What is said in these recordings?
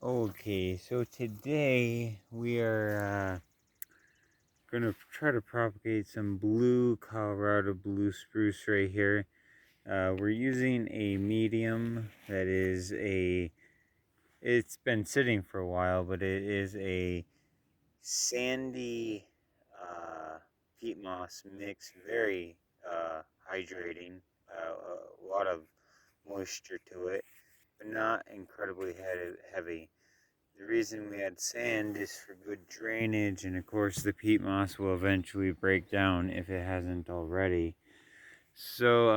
Okay, so today we are going to try to propagate some blue Colorado blue spruce right here. We're using a medium that is it's been sitting for a while, but it is a sandy peat moss mix, very hydrating, a lot of moisture to it, but not incredibly heavy. The reason we add sand is for good drainage, and of course the peat moss will eventually break down if it hasn't already. So,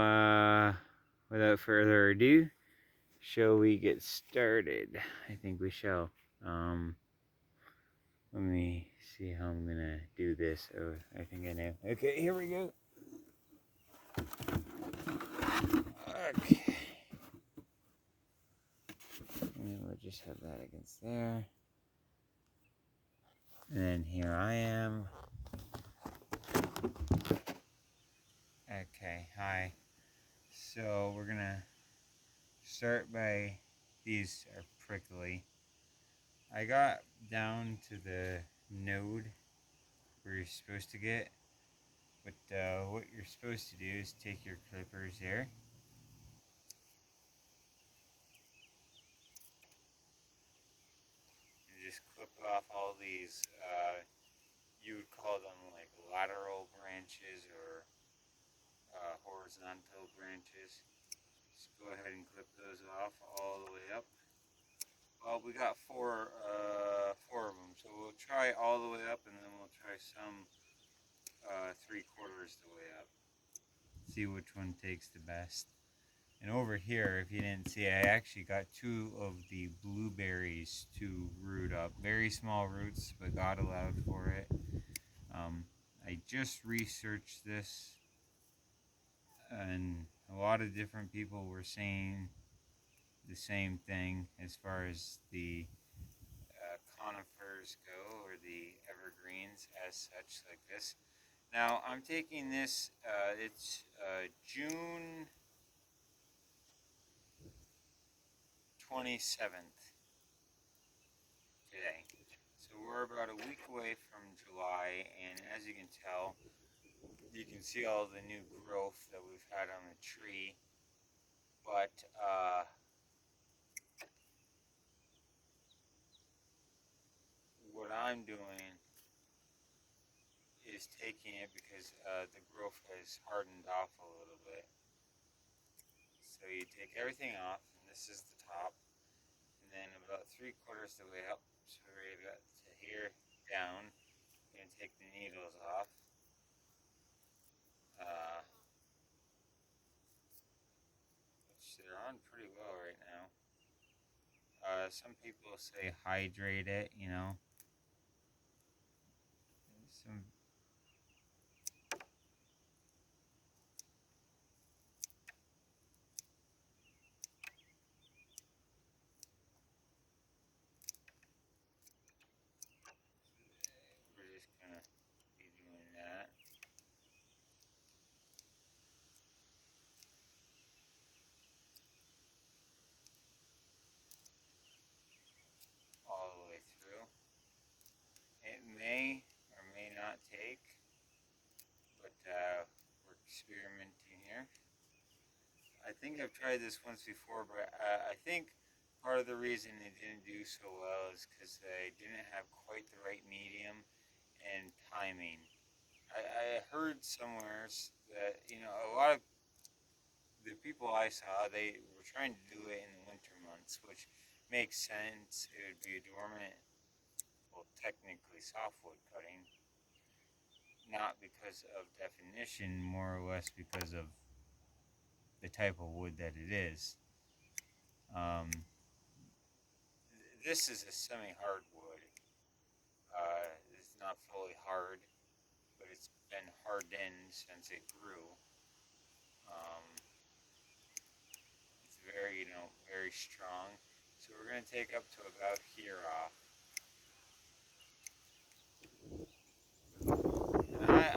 without further ado, shall we get started? I think we shall. Let me see how I'm gonna do this. Oh, I think I know. Okay, here we go. Okay. And we'll just have that against there. And then here I am. Okay, hi. So we're gonna start by, these are prickly. I got down to the node where you're supposed to get, but what you're supposed to do is take your clippers there and just clip off all these, you would call them like lateral branches or horizontal branches. Just go ahead and clip those off all the way up. Well, we got four of them, so we'll try all the way up, and then we'll try some 3/4 the way up. See which one takes the best. And over here, if you didn't see, I actually got two of the blueberries to root up. Very small roots, but God allowed for it. I just researched this, and a lot of different people were saying the same thing as far as the conifers go, or the evergreens as such, like this. Now, I'm taking this, it's June 27th today. So we're about a week away from July, and as you can tell, you can see all the new growth that we've had on the tree. But what I'm doing is taking it because the growth has hardened off a little bit. So you take everything off, and this is the top, and then about 3/4 the way up, so we're about to here down. You're gonna take the needles off. Uh, which they're on pretty well right now. Some people say hydrate it, you know. Some we're just gonna be doing that. All the way through. It may or may not take, but we're experimenting here. I think I've tried this once before, but I think part of the reason it didn't do so well is because they didn't have quite the right medium and timing. I heard somewhere that, you know, a lot of the people I saw, they were trying to do it in the winter months, which makes sense. It would be a dormant, well, technically softwood cutting, not because of definition, more or less because of the type of wood that it is. Um, this is a semi-hard wood. It's not fully hard, but it's been hardened since it grew. Um, it's very, you know, very strong. So we're going to take up to about here off.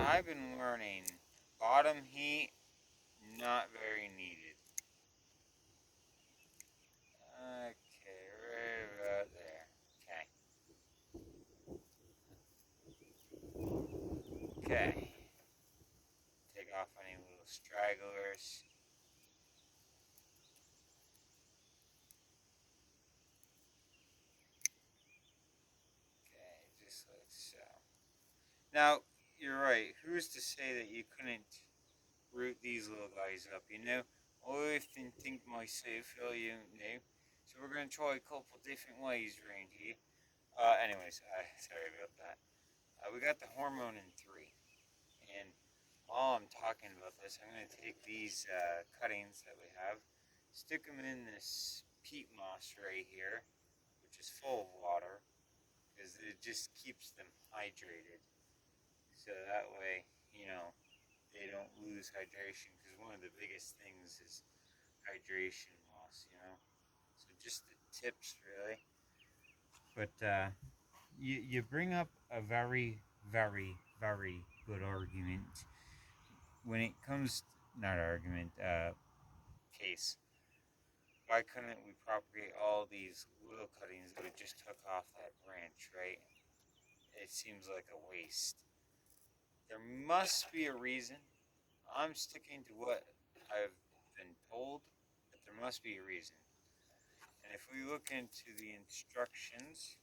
I've been learning bottom heat, not very needed. Okay, right about there. Now, you're right. Who's to say that you couldn't root these little guys up, you know? I often think myself, you know. So we're going to try a couple different ways around here. Anyways, sorry about that. We got the hormone in 3. And while I'm talking about this, I'm going to take these cuttings that we have, stick them in this peat moss right here, which is full of water, because it just keeps them hydrated. So that way, you know, they don't lose hydration, because one of the biggest things is hydration loss, you know. So just the tips, really. But you bring up a very, very, very good argument when it comes, not argument, case. Why couldn't we propagate all these little cuttings that we just took off that branch, right? It seems like a waste. There must be a reason. I'm sticking to what I've been told, but there must be a reason. And if we look into the instructions,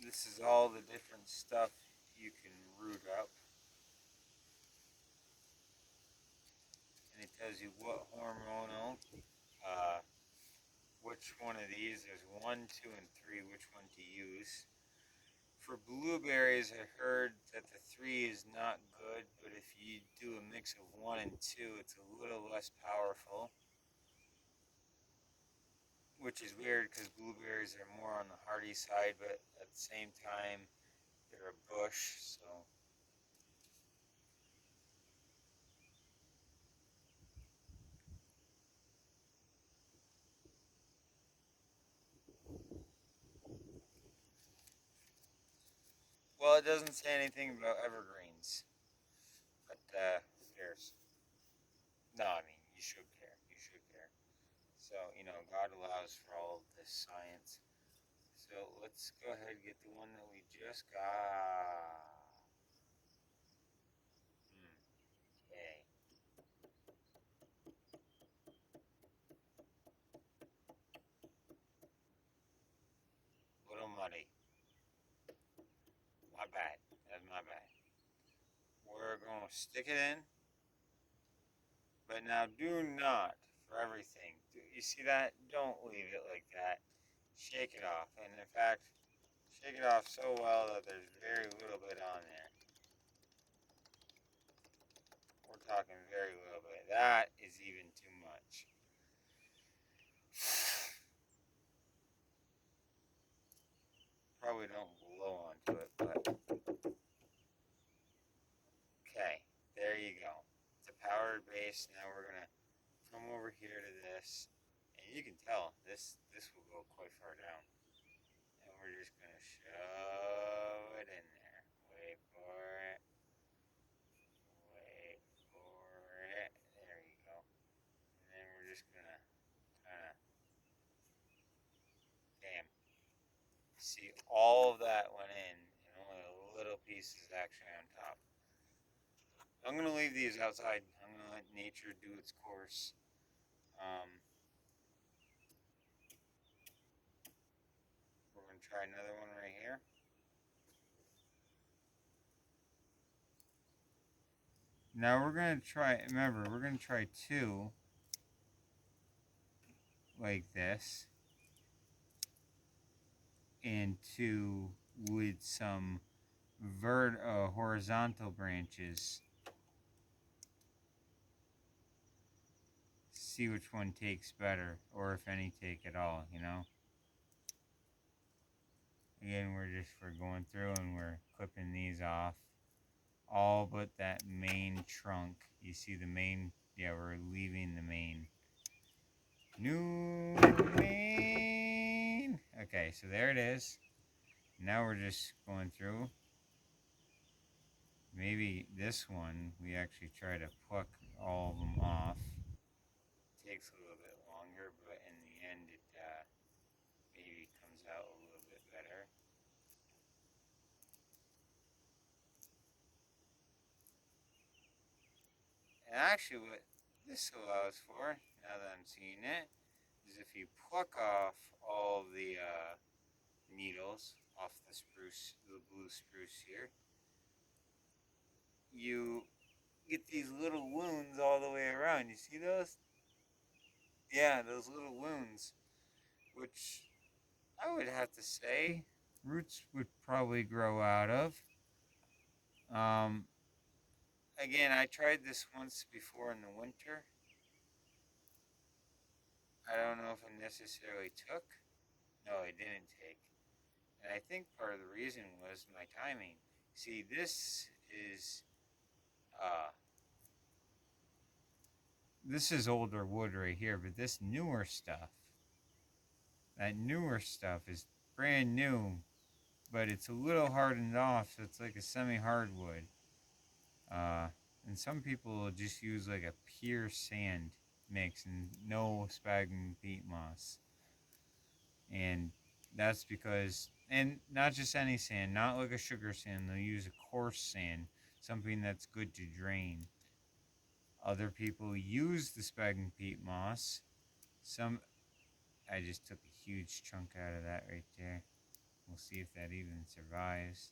this is all the different stuff you can root up. And it tells you what hormonal, uh, which one of these, there's 1, 2, and 3, which one to use. For blueberries, I heard that the 3 is not good, but if you do a mix of 1 and 2, it's a little less powerful. Which is weird because blueberries are more on the hardy side, but at the same time, they're a bush, so. Well, it doesn't say anything about evergreens, but who cares? No, I mean, you should care. You should care. So, you know, God allows for all of this science. So let's go ahead and get the one that we just got. Okay. Little muddy. My bad. That's my bad. We're going to stick it in. But now do not, for everything, you see that? Don't leave it like that. Shake it off. And in fact, shake it off so well that there's very little bit on there. We're talking very little bit. That is even too much. Probably don't blow onto it, but okay, there you go. It's a powdered base. Now we're gonna come over here to this, and you can tell this will go quite far down. And we're just gonna shove it in there. Wait for it. Wait for it. There you go. And then we're just gonna kind of, damn. See, all of that went in, and only a little piece is actually on top. I'm gonna leave these outside. I'm gonna let nature do its course. We're gonna try another one right here. Now we're gonna try. Remember, we're gonna try 2 like this, and 2 with some horizontal branches. See which one takes better, or if any take at all, you know. Again, we're going through and we're clipping these off, all but that main trunk. You see the main, yeah, we're leaving the main. New main. Okay, so there it is. Now we're just going through. Maybe this one we actually try to pluck all of them off. Takes a little bit longer, but in the end it maybe comes out a little bit better. And actually, what this allows for, now that I'm seeing it, is if you pluck off all the needles off the spruce, the blue spruce here, you get these little wounds all the way around. You see those? Yeah, those little wounds, which I would have to say roots would probably grow out of. Um, Again, I tried this once before in the winter. I don't know if it necessarily took. No, it didn't take. And I think part of the reason was my timing. See, uh, this is older wood right here, but this newer stuff, that newer stuff is brand new, but it's a little hardened off, so it's like a semi-hardwood. Uh, and some people will just use like a pure sand mix and no sphagnum peat moss. And that's because, and not just any sand, not like a sugar sand, they'll use a coarse sand, something that's good to drain. Other people use the sphagnum peat moss. I just took a huge chunk out of that right there. We'll see if that even survives.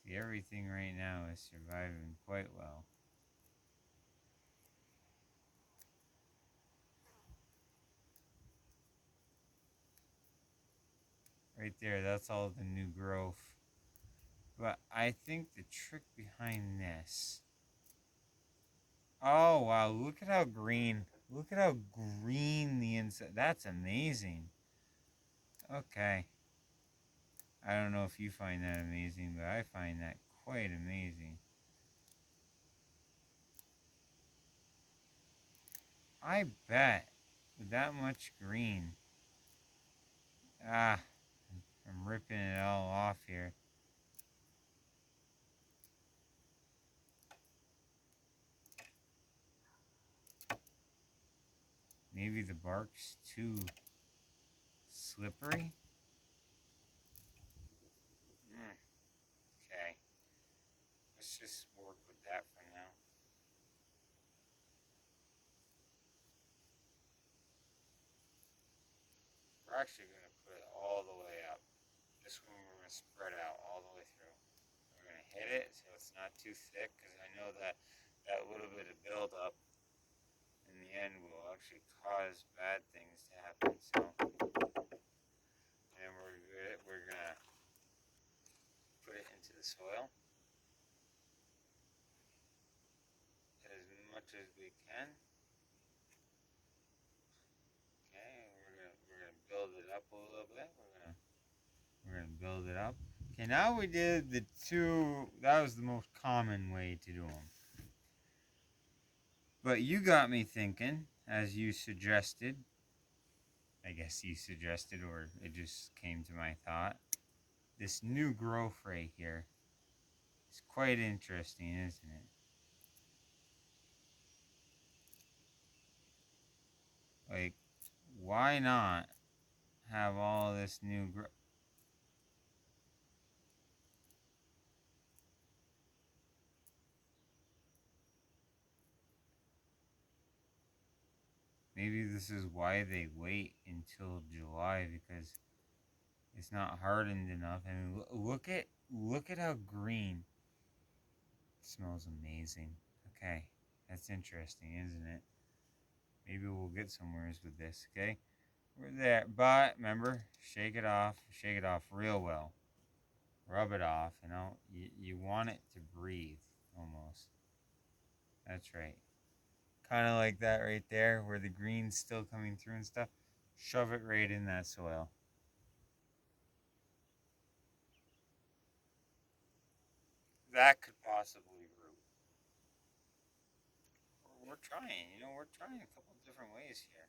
See, everything right now is surviving quite well. Right there, that's all the new growth. But I think the trick behind this. Oh, wow, look at how green. Look at how green the inside. That's amazing. Okay. I don't know if you find that amazing, but I find that quite amazing. I bet with that much green. Ah, I'm ripping it all off here. Maybe the bark's too slippery? Okay. Let's just work with that for now. We're actually going to put it all the way up. This one we're going to spread out all the way through. We're going to hit it so it's not too thick because I know that that little bit of buildup in the end will actually cause bad things to happen. So, and we're going to put it into the soil as much as we can. Okay, we're gonna build it up a little bit. We're gonna build it up. Okay, now we did the two. That was the most common way to do them. But you got me thinking, as you suggested. I guess you suggested, or it just came to my thought. This new growth right here is quite interesting, isn't it? Like, why not have all this new growth? Maybe this is why they wait until July, because it's not hardened enough. I mean, look at how green. It smells amazing. Okay, that's interesting, isn't it? Maybe we'll get somewheres with this. Okay, we're there, but remember, shake it off real well. Rub it off. You know, you want it to breathe almost. That's right. Kind of like that right there, where the green's still coming through and stuff. Shove it right in that soil. That could possibly root. We're trying, we're trying a couple different ways here.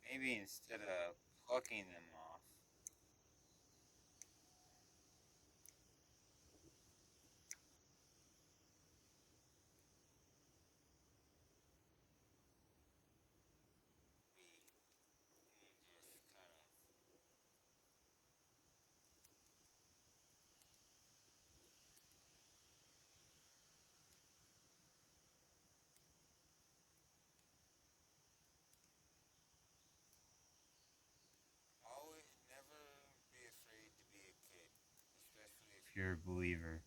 Maybe instead of plucking them off, we just kind of you're a believer.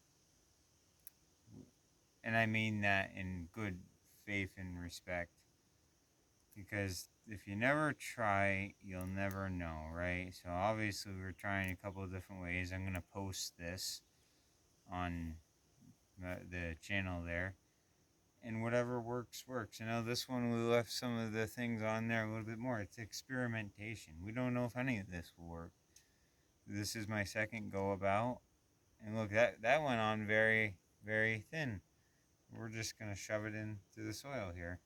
And I mean that in good faith and respect. Because if you never try, you'll never know, right? So obviously we're trying a couple of different ways. I'm going to post this on the channel there. And whatever works, works. You know, this one we left some of the things on there a little bit more. It's experimentation. We don't know if any of this will work. This is my second go about. And look, that went on very, very thin. We're just going to shove it into the soil here.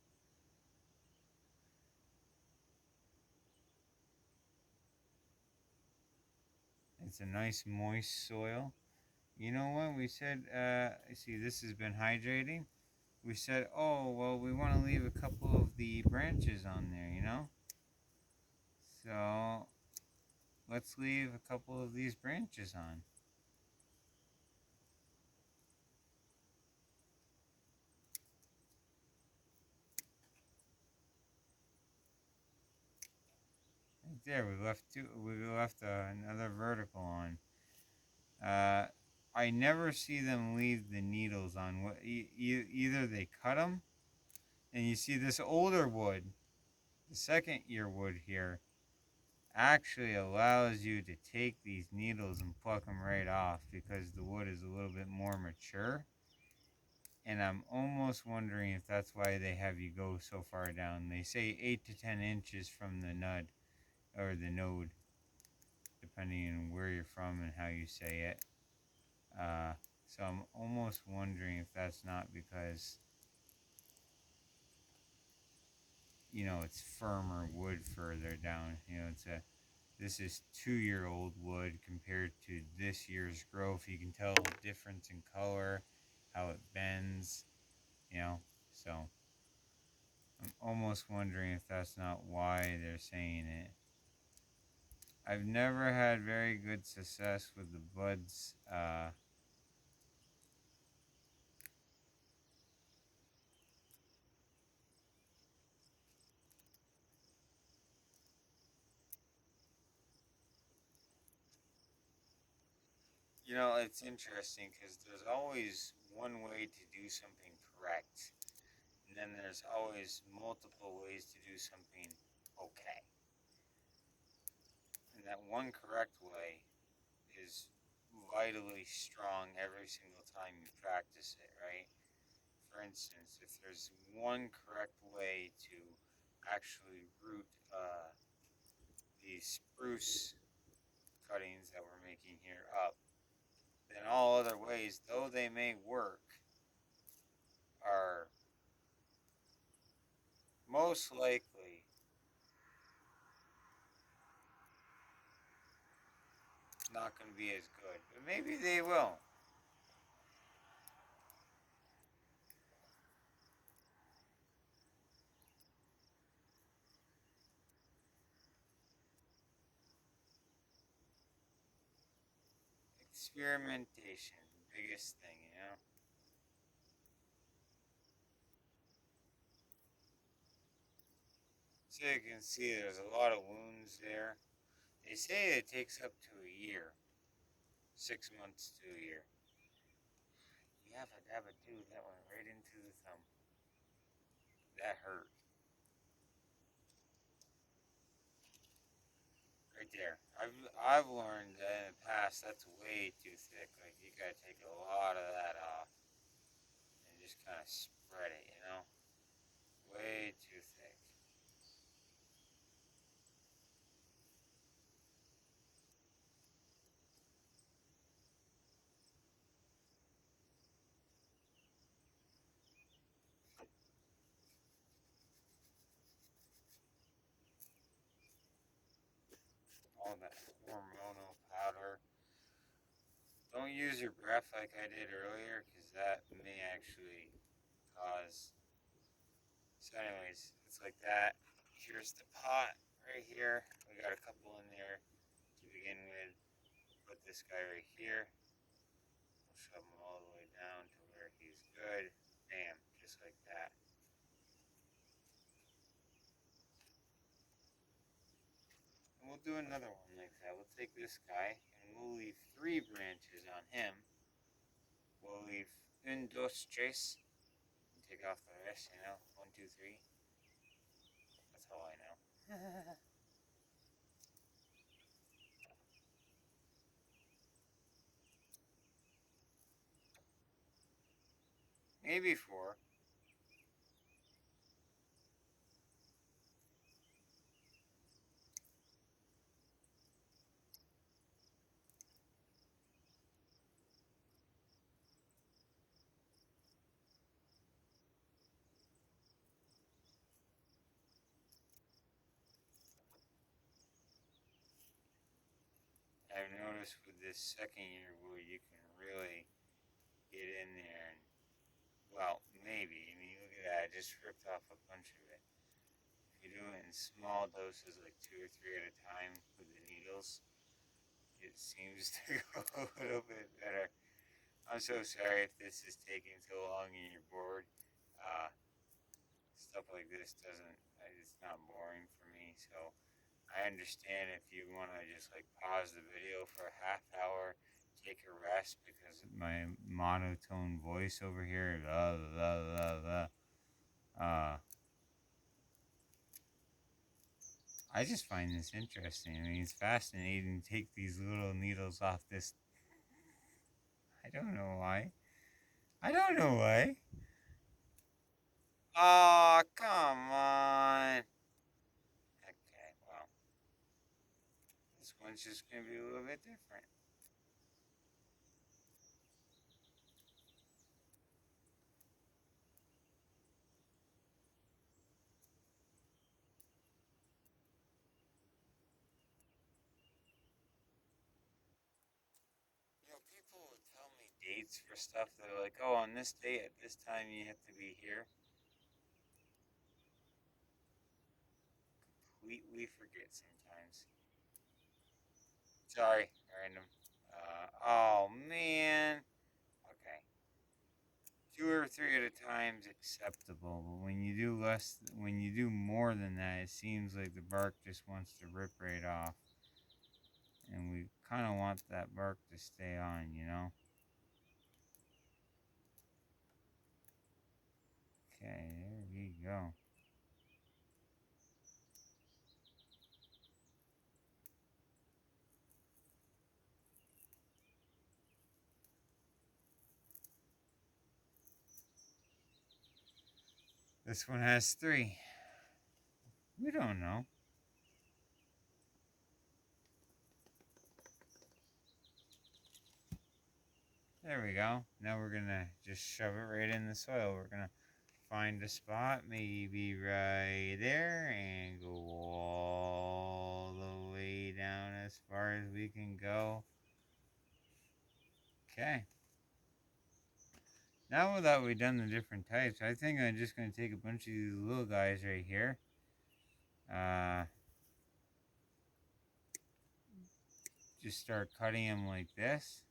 It's a nice moist soil. You know what? We said, see, this has been hydrating. We said, oh, well, we want to leave a couple of the branches on there, you know? So, let's leave a couple of these branches on. Right there, we left two. We left another vertical on. I never see them leave the needles on. What either they cut them, and you see this older wood, the second year wood here, actually allows you to take these needles and pluck them right off because the wood is a little bit more mature. And I'm almost wondering if that's why they have you go so far down. They say 8 to 10 inches from the nud or the node, depending on where you're from and how you say it. So I'm almost wondering if that's not because, you know, it's firmer wood further down. You know, this is 2-year-old wood compared to this year's growth. You can tell the difference in color, how it bends, you know. So I'm almost wondering if that's not why they're saying it. I've never had very good success with the buds. You know, it's interesting because there's always one way to do something correct, and then there's always multiple ways to do something okay. And that one correct way is vitally strong every single time you practice it, right? For instance, if there's one correct way to actually root these spruce cuttings that we're making here up, then all other ways, though they may work, are most likely not going to be as good. But maybe they will. Experimentation, biggest thing, you know? So you can see there's a lot of wounds there. They say it takes up to a year, 6 months to a year. Yabba dabba dude, that went right into the thumb. That hurt. Right there. I've learned that in the past that's way too thick. Like you gotta take a lot of that off and just kind of spread it, you know? Way too thick. All that hormonal powder. Don't use your breath like I did earlier, because that may actually cause. So, anyways, it's like that. Here's the pot right here. We got a couple in there to begin with. Put this guy right here. We'll shove him all the way down to where he's good. Bam, just like that. And we'll do another one like that. We'll take this guy and we'll leave 3 branches on him. we'll leave un, dos, tres, and take off the rest, you know? One, two, three. That's all I know. Maybe four. I've noticed with this second year where you can really get in there and, well, maybe. I mean, look at that. I just ripped off a bunch of it. If you do it in small doses, like two or three at a time with the needles, it seems to go a little bit better. I'm so sorry if this is taking so long and you're bored. Uh, Stuff like this doesn't, it's not boring for me. So I understand if you want to just like pause the video for a half hour, take a rest because of my monotone voice over here. Blah, blah, blah, blah. I just find this interesting. I mean, it's fascinating to take these little needles off this. I don't know why. I don't know why. Oh, come on. Okay, well, this one's just going to be a little bit different. You know, people would tell me dates for stuff. They're like, oh, on this date at this time you have to be here. Completely forget sometimes. Sorry, random. Oh, man. Okay. Two or three at a time is acceptable, but when you do less, when you do more than that, it seems like the bark just wants to rip right off. And we kind of want that bark to stay on, you know? Okay, there we go. This one has three. We don't know. There we go. Now we're gonna just shove it right in the soil. We're gonna find a spot, maybe right there, and go all the way down as far as we can go. Okay. Now that we've done the different types, I think I'm just gonna take a bunch of these little guys right here. Uh, just start cutting them like this.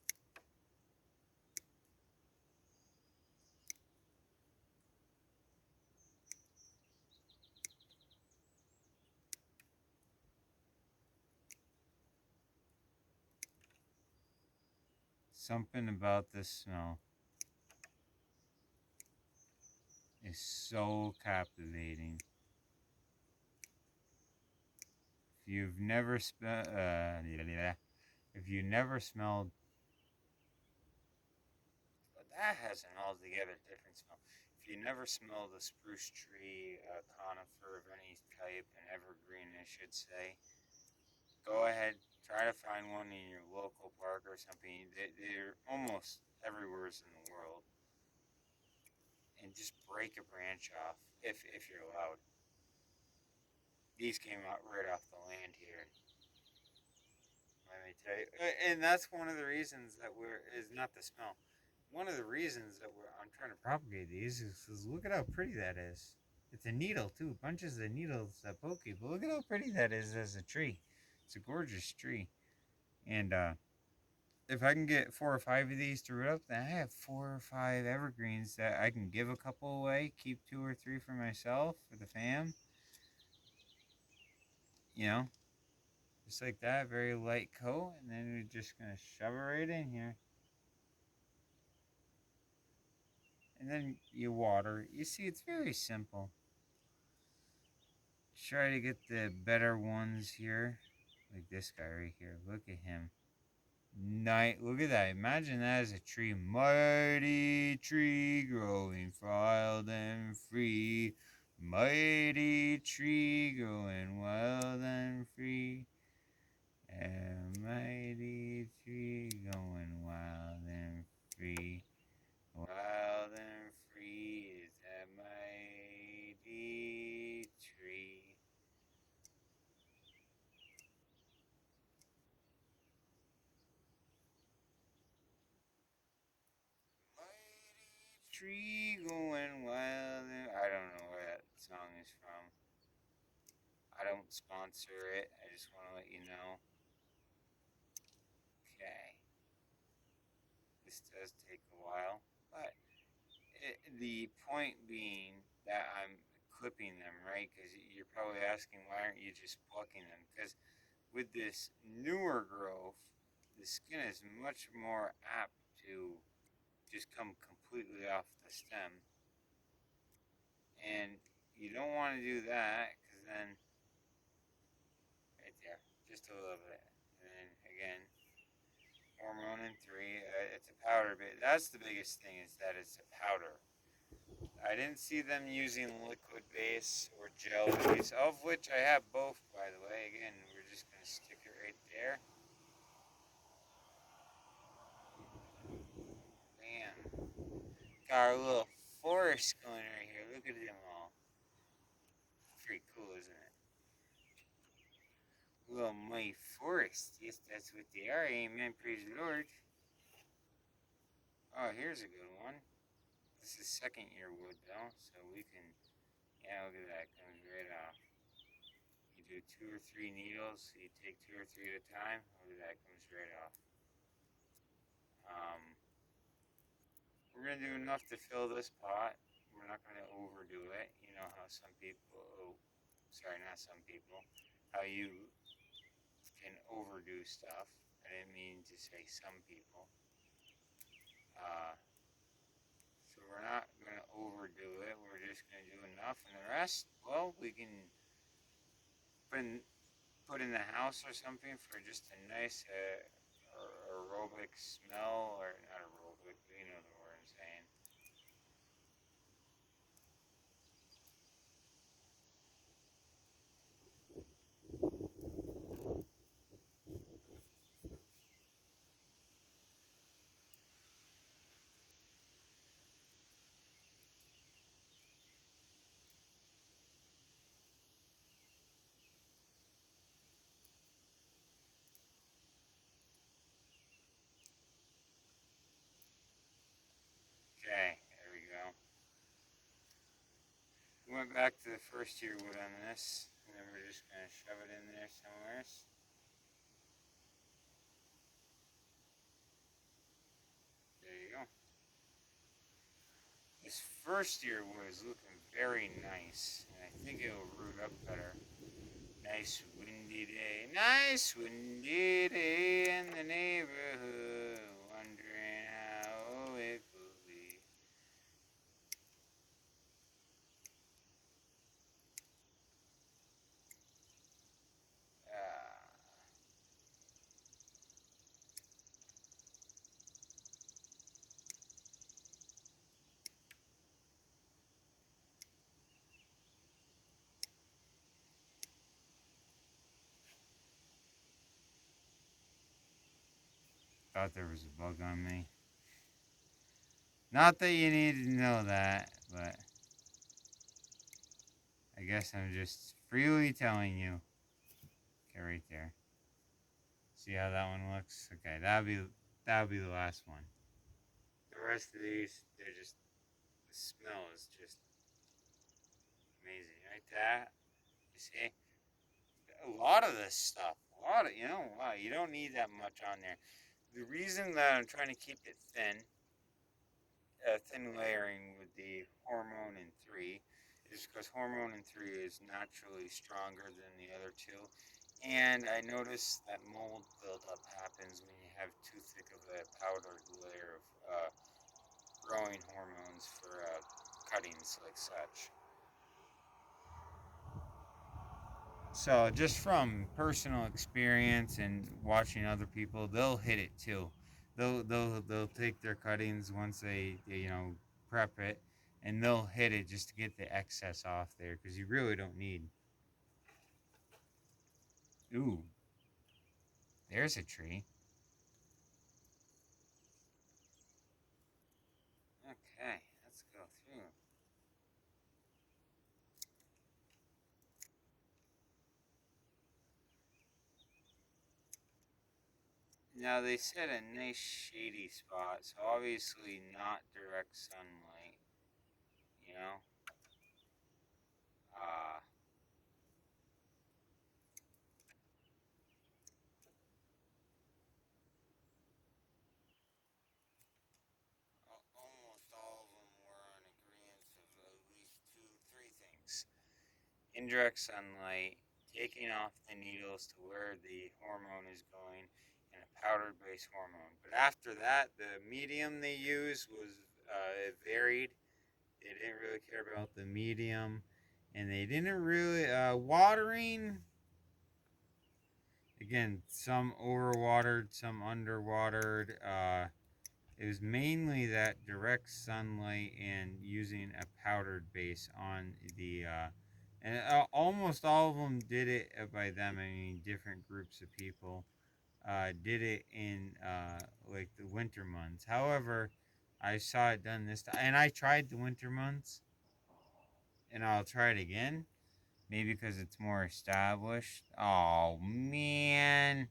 Something about the smell is so captivating. If you've never if you never smelled, but that has an altogether different smell. If you never smelled a spruce tree, a conifer of any type, an evergreen, I should say, go ahead, try to find one in your local park or something. They're almost everywhere in the world, and just break a branch off if you're allowed. These came out right off the land here. Let me tell you, and that's one of the reasons that we're is not the smell. One of the reasons that I'm trying to propagate these is look at how pretty that is. It's a needle too, bunches of needles that poke you. But look at how pretty that is as a tree. It's a gorgeous tree, and if I can get 4 or 5 of these to root up, then I have 4 or 5 evergreens that I can give a couple away, keep 2 or 3 for myself for the fam. You know, just like that, very light coat, and then we're just gonna shove it right in here. and then you water. You see, it's very simple. Try to get the better ones here, like this guy right here. Look at him. Look at that. Imagine that as a tree. Mighty tree growing wild and free. Mighty tree growing wild and free. A mighty tree going wild and free. Wild and free is that mighty tree. Mighty tree going wild and... I don't know where that song is from. I don't sponsor it. I just want to let you know. Okay. This does take a while, but the point being that I'm clipping them, right? Because you're probably asking, why aren't you just plucking them? Because with this newer growth, the skin is much more apt to just come completely off the stem. And you don't want to do that, because then, right there, just a little bit. And then again, hormone in 3, it's a powder, but that's the biggest thing, is that it's a powder. I didn't see them using liquid base or gel base, of which I have both, by the way. Again, we're just going to stick it right there. Bam. Got our little forest going right here. Look at them all. Pretty cool, isn't it? Little mighty forest. Yes, that's what they are. Amen. Praise the Lord. Oh, here's a good one. This is second year wood, though, so we can... Yeah, look at that. Comes right off. You do 2 or 3 needles. So you take 2 or 3 at a time. Look at that. Comes right off. We're going to do enough to fill this pot. We're not going to overdo it. You know how some people... Oh, sorry, not some people. How you can overdo stuff. I didn't mean to say some people. So we're not going to overdo it. We're just going to do enough. And the rest, well, we can put in the house or something for just a nice aerobic smell. Or not aerobic, but you know the word I'm saying. Okay, there we go. We went back to the first year wood on this, and then we're just going to shove it in there somewhere. There you go. This first year wood is looking very nice, and I think it will root up better. Nice windy day, nice windy day in the neighborhood, wondering how it will be. Ah. Thought there was a bug on me. Not that you need to know that, but I guess I'm just freely telling you. Okay, right there. See how that one looks? Okay, that'll be the last one. The rest of these, they're just, the smell is just amazing. Right there, you see? A lot of this stuff, wow, you don't need that much on there. The reason that I'm trying to keep it thin layering with the hormone in 3 is because hormone in 3 is naturally stronger than the other two. And I noticed that mold buildup happens when you have too thick of a powdered layer of growing hormones for cuttings like such. So just from personal experience and watching other people, they'll hit it too. They'll take their cuttings once they prep it, and they'll hit it just to get the excess off there because you really don't need. Ooh, there's a tree. Okay, let's go through. Now they said a nice shady spot, so obviously not direct sunlight. You know, uh, almost all of them were on agreement of at least two, three things: indirect sunlight, taking off the needles to where the hormone is going, and a powder-based hormone. But after that, the medium they used was it varied. They didn't really care about the medium, and they didn't really watering. Again, some overwatered, some underwatered. It was mainly that direct sunlight and using a powdered base on the. And almost all of them did it by them. I mean, different groups of people did it in like the winter months. However, I saw it done this time, and I tried the winter months, and I'll try it again. Maybe because it's more established. Oh man.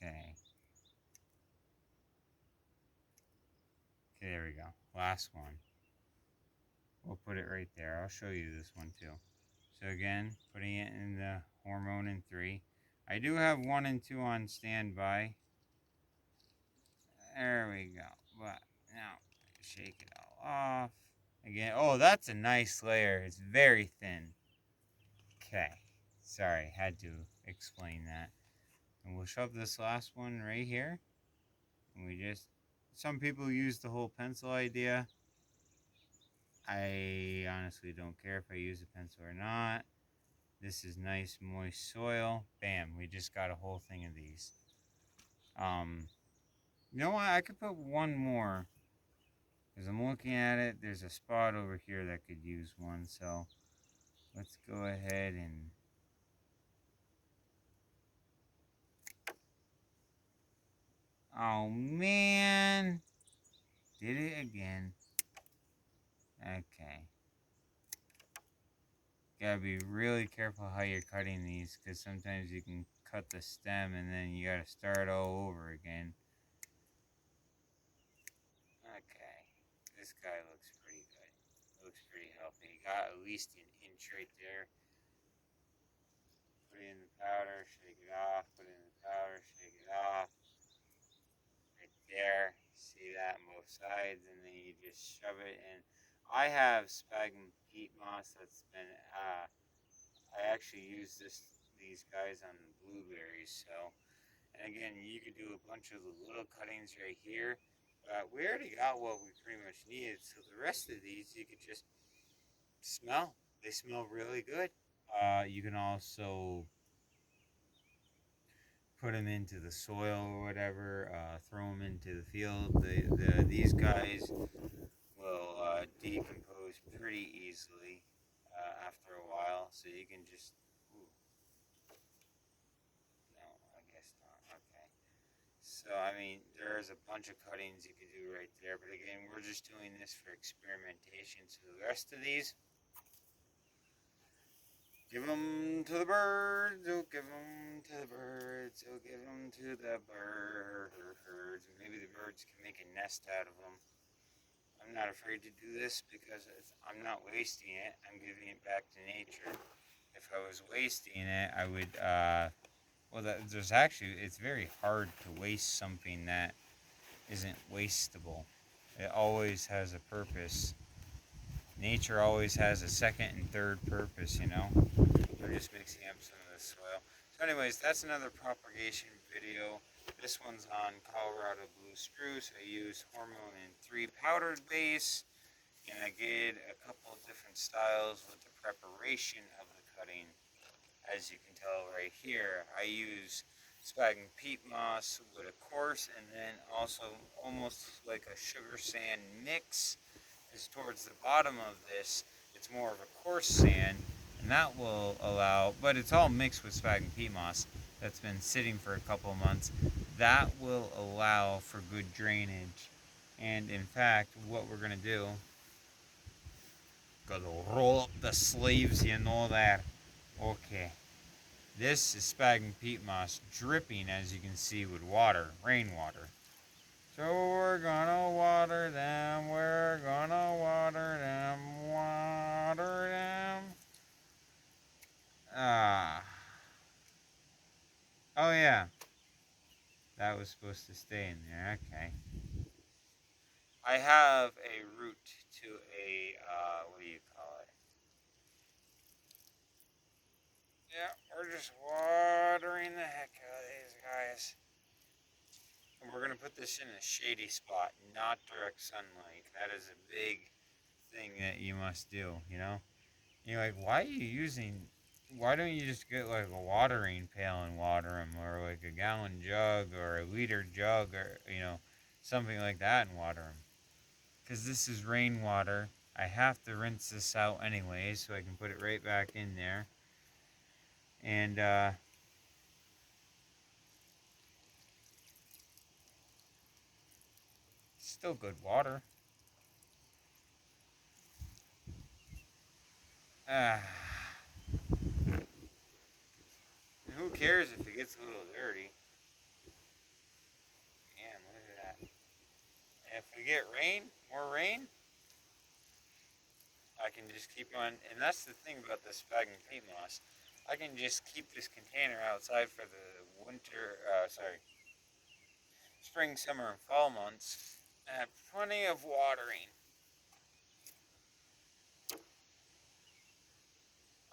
Okay. Okay, there we go. Last one. We'll put it right there. I'll show you this one too. So again, putting it in the hormone in 3. I do have 1 and 2 on standby. There we go. But now, shake it all off. Again, oh, that's a nice layer. It's very thin. Okay. Sorry, had to explain that. And we'll shove this last one right here. And we just, some people use the whole pencil idea. I honestly don't care if I use a pencil or not. This is nice moist soil. Bam, we just got a whole thing of these. You know what? I could put one more. Because I'm looking at it, there's a spot over here that could use one. So let's go ahead and... Oh man! Did it again. Okay. Gotta be really careful how you're cutting these, because sometimes you can cut the stem and then you gotta start all over again. Okay. This guy looks pretty good. Looks pretty healthy. Got at least an inch right there. Put it in the powder, shake it off, put it in the powder, shake it off. Right there. See that on both sides, and then you just shove it in. I have sphagnum peat moss that's been I actually use these guys on blueberries. So, and again, you could do a bunch of the little cuttings right here. But we already got what we pretty much needed. So the rest of these you could just smell. They smell really good. You can also put them into the soil or whatever. Throw them into the field. These guys will decompose pretty easily after a while. So you can just. Ooh, no, I guess not. Okay. So I mean, there's a bunch of cuttings you could do right there. But again, we're just doing this for experimentation. So the rest of these Give them to the birds, oh, give them to the birds, oh, give them to the birds. Maybe the birds can make a nest out of them. I'm not afraid to do this because I'm not wasting it. I'm giving it back to nature. If I was wasting it, I would, there's actually, it's very hard to waste something that isn't wastable. It always has a purpose. Nature always has a second and third purpose, you know? We're just mixing up some of the soil. So anyways, that's another propagation video. This one's on Colorado Blue Spruce. I used Hormone in 3 powdered base, and I did a couple of different styles with the preparation of the cutting. As you can tell right here, I use spag and peat moss with a coarse, and then also almost like a sugar sand mix is towards the bottom of this. It's more of a coarse sand, and that will allow, but it's all mixed with spag and peat moss that's been sitting for a couple of months. That will allow for good drainage. And in fact, what we're going to do, gotta roll up the sleeves, you know that. Okay. This is spag and peat moss dripping, as you can see, with water, rainwater. So we're gonna water them, we're gonna water them. Ah. Oh yeah, that was supposed to stay in there, okay. I have a route to a, what do you call it? Yeah, we're just watering the heck out of these guys. And we're gonna put this in a shady spot, not direct sunlight. That is a big thing that you must do, you know? You're like, why don't you just get like a watering pail and water them, or like a gallon jug, or a liter jug, or, you know, something like that and water them? Because this is rainwater. I have to rinse this out anyway, so I can put it right back in there. And, still good water. Ah. Who cares if it gets a little dirty? Man, look at that. And if we get more rain, I can just keep on. And that's the thing about the spag and peat moss. I can just keep this container outside for the spring, summer, and fall months. And have plenty of watering.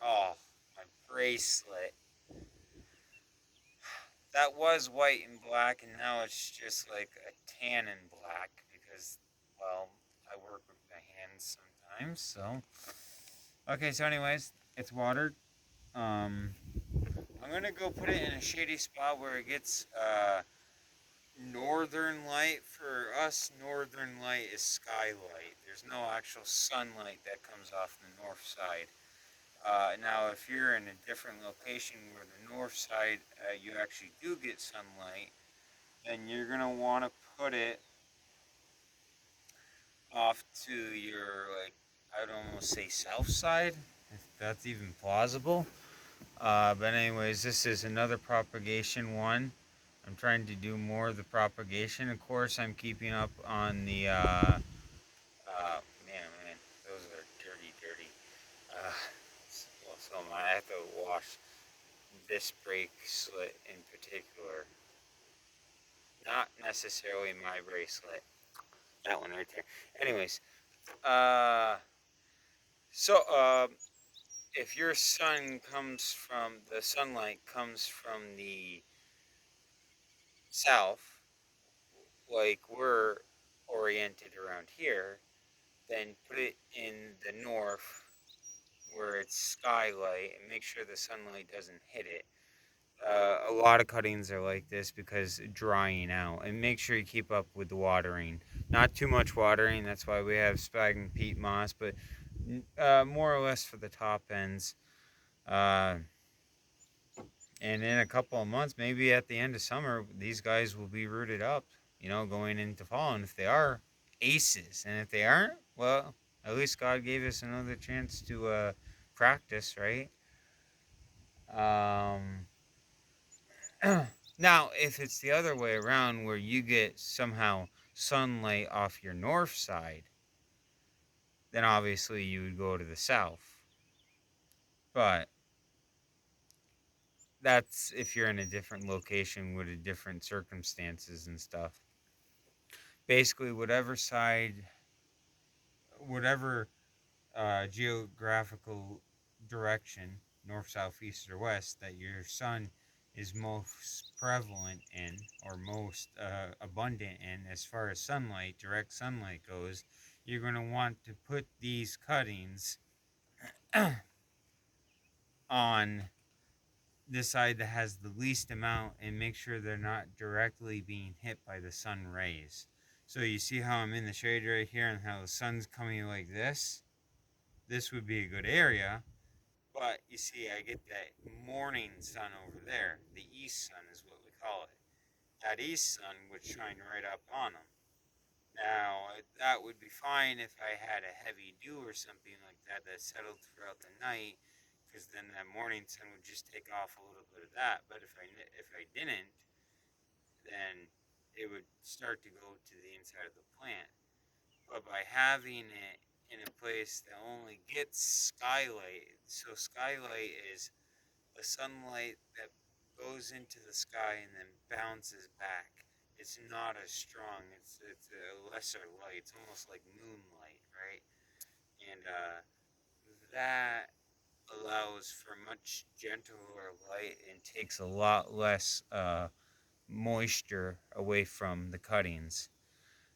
Oh, my bracelet. That was white and black, and now it's just like a tan and black because, well, I work with my hands sometimes. So, okay. So, anyways, it's watered. Um, I'm gonna go put it in a shady spot where it gets northern light. For us, northern light is skylight. There's no actual sunlight that comes off the north side. Now, if you're in a different location where the north side you actually do get sunlight, then you're gonna want to put it off to your, like, I'd almost say south side, if that's even plausible. But anyways, this is another propagation one. I'm trying to do more of the propagation. Of course, I'm keeping up on the, man, those are dirty, dirty. Uh, well, so I have to wash this brake slit in particular. Not necessarily my bracelet. That one right there. Anyways, uh, so, if your the sunlight comes from the south, like we're oriented around here, then put it in the north where it's skylight and make sure the sunlight doesn't hit it. A lot of cuttings are like this because drying out, and make sure you keep up with the watering. Not too much watering, that's why we have spag and peat moss, but more or less for the top ends. Uh, and in a couple of months, maybe at the end of summer, these guys will be rooted up, you know, going into fall. And if they are, aces. And if they aren't, well, at least God gave us another chance to practice, right? Um, now, if it's the other way around where you get somehow sunlight off your north side, then obviously you would go to the south. But that's if you're in a different location with a different circumstances and stuff. Basically, whatever geographical direction, north, south, east, or west, that your sun is most prevalent in or most abundant in as far as sunlight, direct sunlight goes, you're going to want to put these cuttings on the side that has the least amount and make sure they're not directly being hit by the sun rays. So you see how I'm in the shade right here and how the sun's coming like this? This would be a good area. But you see, I get that morning sun over there. The east sun is what we call it. That east sun would shine right up on them. Now, that would be fine if I had a heavy dew or something like that that settled throughout the night, because then that morning sun would just take off a little bit of that. But if I didn't, then it would start to go to the inside of the plant. But by having it in a place that only gets skylight, so skylight is the sunlight that goes into the sky and then bounces back. It's not as strong. It's a lesser light. It's almost like moonlight, right? And that allows for much gentler light and takes a lot less moisture away from the cuttings.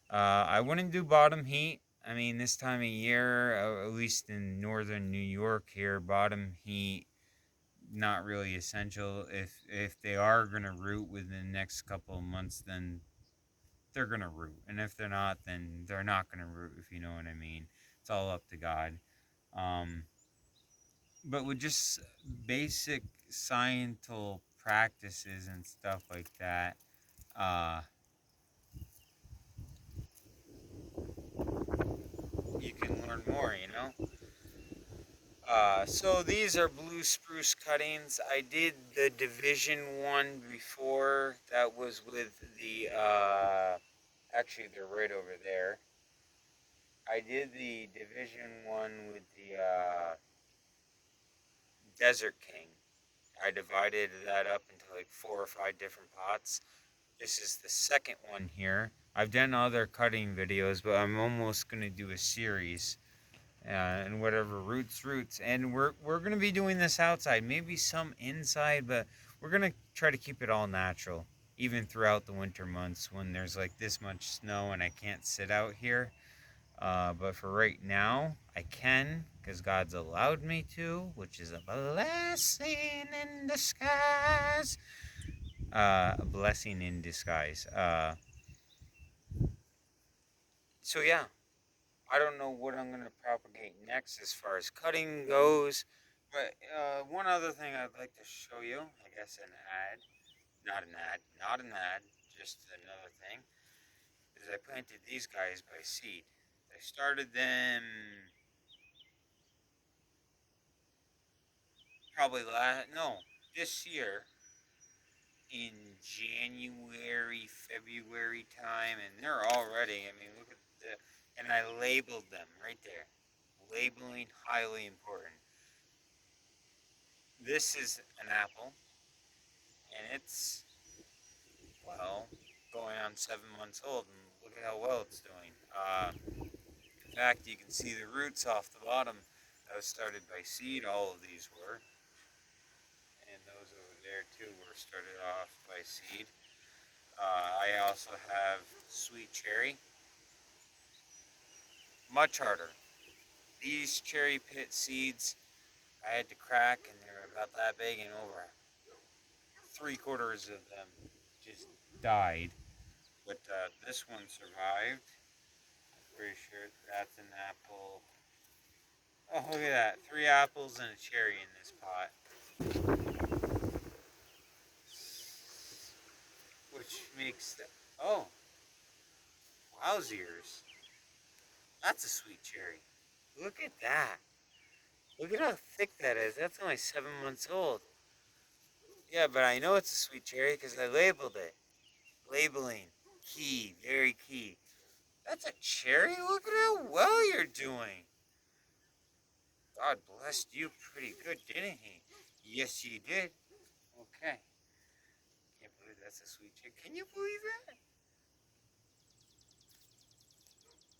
I wouldn't do bottom heat. I mean, this time of year, at least in northern New York here, bottom heat not really essential. If they are gonna root within the next couple of months, then they're gonna root, and if they're not, then they're not gonna root. If you know what I mean, it's all up to God. Um, but with just basic scientific practices and stuff like that, uh, you can learn more. So these are blue spruce cuttings. I did the division one before. That was with the actually they're right over there. I did the division one with the Desert King. I divided that up into like 4 or 5 different pots. This is the second one here. I've done other cutting videos, but I'm almost gonna do a series. And whatever roots, and we're gonna be doing this outside, maybe some inside, but we're gonna try to keep it all natural, even throughout the winter months when there's like this much snow and I can't sit out here. But for right now, I can because God's allowed me to, which is a blessing in disguise. A blessing in disguise. So yeah, I don't know what I'm going to propagate next as far as cutting goes. But one other thing I'd like to show you, I guess not an ad, just another thing, is I planted these guys by seed. I started them probably this year in January, February time, and they're already, I mean, look at and I labeled them right there. Labeling, highly important. This is an apple, and it's, well, going on 7 months old, and look at how well it's doing. In fact, you can see the roots off the bottom. That was started by seed, all of these were. And those over there, too, were started off by seed. I also have sweet cherry. Much harder. These cherry pit seeds, I had to crack, and they're about that big, and over 3/4 of them just died. But this one survived. Pretty sure that's an apple. Oh, look at that. 3 apples and a cherry in this pot. Which makes the. Oh, wowzers. That's a sweet cherry. Look at that. Look at how thick that is. That's only 7 months old. Yeah, but I know it's a sweet cherry because I labeled it. Labeling. Key. Very key. That's a cherry? Look at how well you're doing. God blessed you pretty good, didn't he? Yes, he did. Okay. Can't believe that's a sweet cherry. Can you believe that?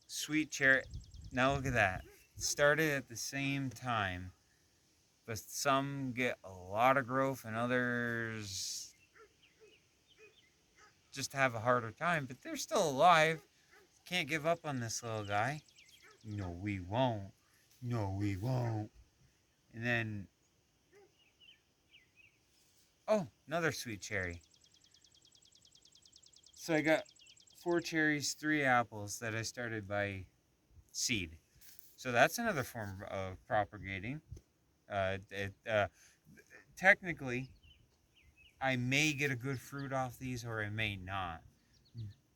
Sweet cherry. Now look at that. Started at the same time, but some get a lot of growth and others just have a harder time, but they're still alive. Can't give up on this little guy. No, we won't. No, we won't. And then, oh, another sweet cherry. So I got 4 cherries, 3 apples that I started by seed. So that's another form of propagating. Technically, I may get a good fruit off these or I may not.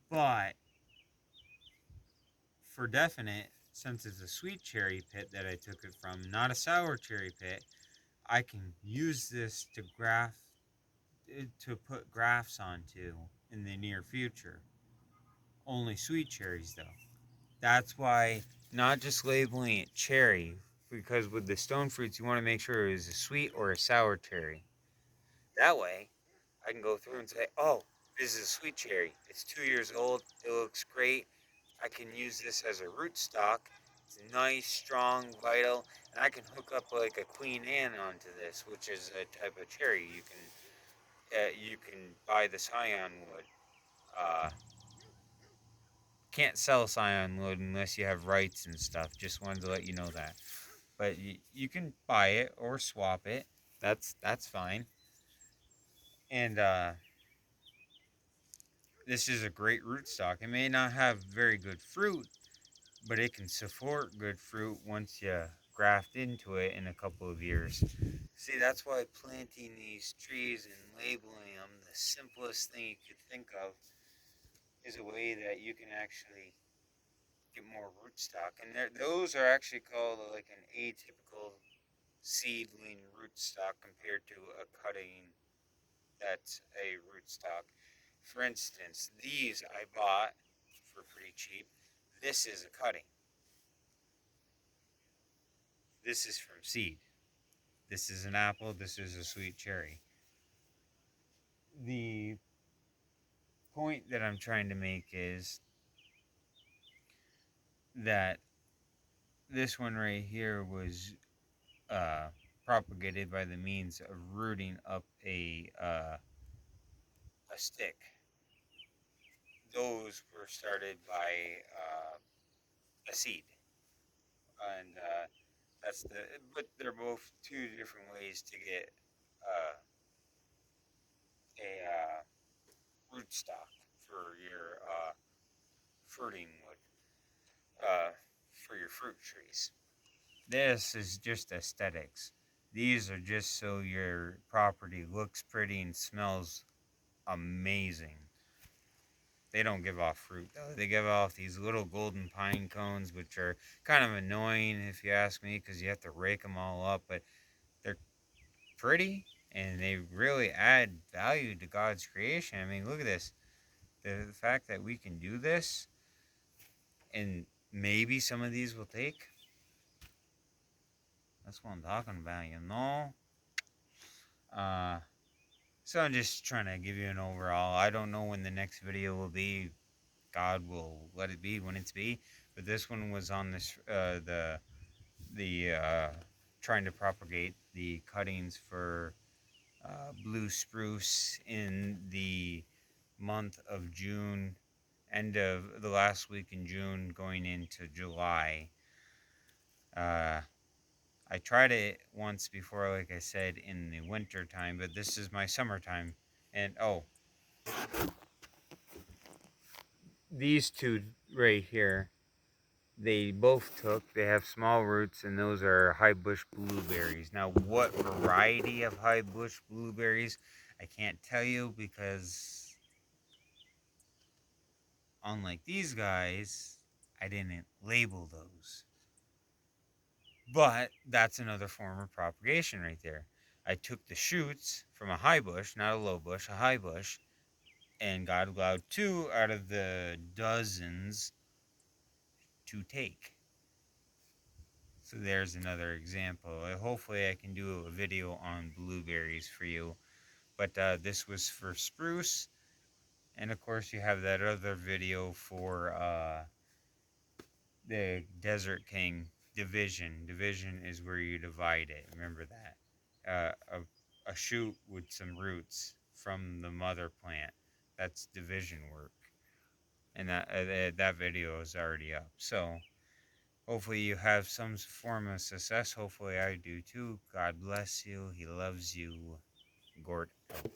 But for definite, since it's a sweet cherry pit that I took it from, not a sour cherry pit, I can use this to put grafts onto in the near future. Only sweet cherries though. That's why not just labeling it cherry, because with the stone fruits you want to make sure it is a sweet or a sour cherry. That way I can go through and say, oh, this is a sweet cherry. It's 2 years old. It looks great. I can use this as a rootstock. It's nice, strong, vital, and I can hook up like a Queen Anne onto this, which is a type of cherry you can buy the scion wood. Uh, can't sell scion wood unless you have rights and stuff. Just wanted to let you know that. But you can buy it or swap it. That's fine. And this is a great rootstock. It may not have very good fruit, but it can support good fruit once you graft into it in a couple of years. See, that's why planting these trees and labeling them, the simplest thing you could think of, is a way that you can actually get more rootstock. And those are actually called like an atypical seedling rootstock compared to a cutting that's a rootstock. For instance, these I bought for pretty cheap. This is a cutting. This is from seed. This is an apple. This is a sweet cherry. The point that I'm trying to make is that this one right here was uh, propagated by the means of rooting up a stick. Those were started by a seed, and that's the. But they're both two different ways to get uh, a rootstock for your fruiting wood, for your fruit trees. This is just aesthetics. These are just so your property looks pretty and smells amazing. They don't give off fruit though. They give off these little golden pine cones, which are kind of annoying if you ask me, because you have to rake them all up. But they're pretty and they really add value to God's creation. I mean, look at this. The fact that we can do this, and maybe some of these will take. That's what I'm talking about, you know. Uh, so I'm just trying to give you an overall. I don't know when the next video will be. God will let it be when it's be. But this one was on this the trying to propagate the cuttings for blue spruce in the month of June, end of the last week in June, going into July. Uh, I tried it once before, like I said, in the winter time, but this is my summertime. And oh, these two right here, they both took. They have small roots, and those are high bush blueberries. Now, what variety of high bush blueberries, I can't tell you because, unlike these guys, I didn't label those. But that's another form of propagation right there. I took the shoots from a high bush, not a low bush, a high bush, and God allowed 2 out of the dozens to take. So there's another example. Hopefully I can do a video on blueberries for you. But this was for spruce. And of course you have that other video for the Desert King division. Division is where you divide it. Remember that. A shoot with some roots from the mother plant. That's division work. And that video is already up. So hopefully you have some form of success. Hopefully I do too. God bless you. He loves you. Gort out.